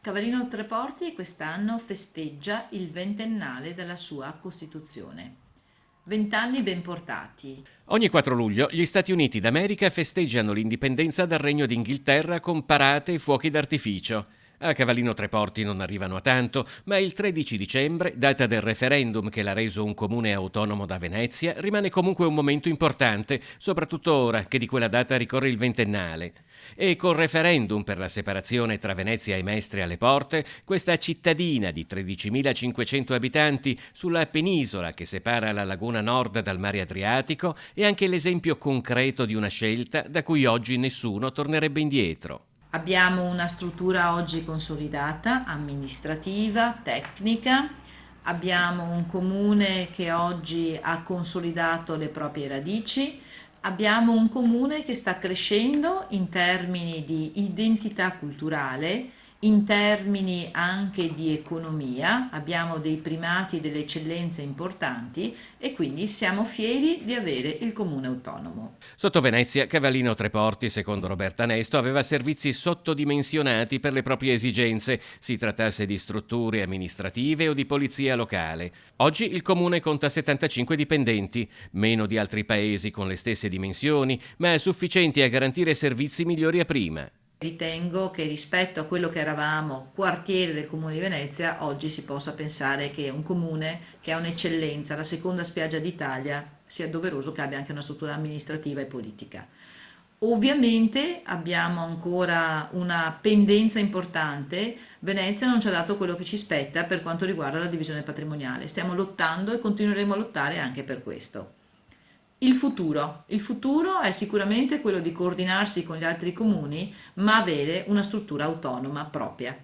Cavallino Treporti quest'anno festeggia il ventennale della sua Costituzione. 20 anni ben portati. Ogni 4 luglio gli Stati Uniti d'America festeggiano l'indipendenza dal Regno d'Inghilterra con parate e fuochi d'artificio. A Cavallino Treporti non arrivano a tanto, ma il 13 dicembre, data del referendum che l'ha reso un comune autonomo da Venezia, rimane comunque un momento importante, soprattutto ora che di quella data ricorre il ventennale. E col referendum per la separazione tra Venezia e Mestre alle porte, questa cittadina di 13.500 abitanti sulla penisola che separa la laguna nord dal mare Adriatico è anche l'esempio concreto di una scelta da cui oggi nessuno tornerebbe indietro. Abbiamo una struttura oggi consolidata, amministrativa, tecnica. Abbiamo un comune che oggi ha consolidato le proprie radici. Abbiamo un comune che sta crescendo in termini di identità culturale, in termini anche di economia. Abbiamo dei primati, delle eccellenze importanti e quindi siamo fieri di avere il comune autonomo. Sotto Venezia, Cavallino Treporti, secondo Roberta Nesto, aveva servizi sottodimensionati per le proprie esigenze, si trattasse di strutture amministrative o di polizia locale. Oggi il comune conta 75 dipendenti, meno di altri paesi con le stesse dimensioni, ma sufficienti a garantire servizi migliori a prima. Ritengo che rispetto a quello che eravamo quartiere del Comune di Venezia, oggi si possa pensare che un comune che ha un'eccellenza, la seconda spiaggia d'Italia, sia doveroso che abbia anche una struttura amministrativa e politica. Ovviamente abbiamo ancora una pendenza importante. Venezia non ci ha dato quello che ci spetta per quanto riguarda la divisione patrimoniale. Stiamo lottando e continueremo a lottare anche per questo. Il futuro è sicuramente quello di coordinarsi con gli altri comuni, ma avere una struttura autonoma propria.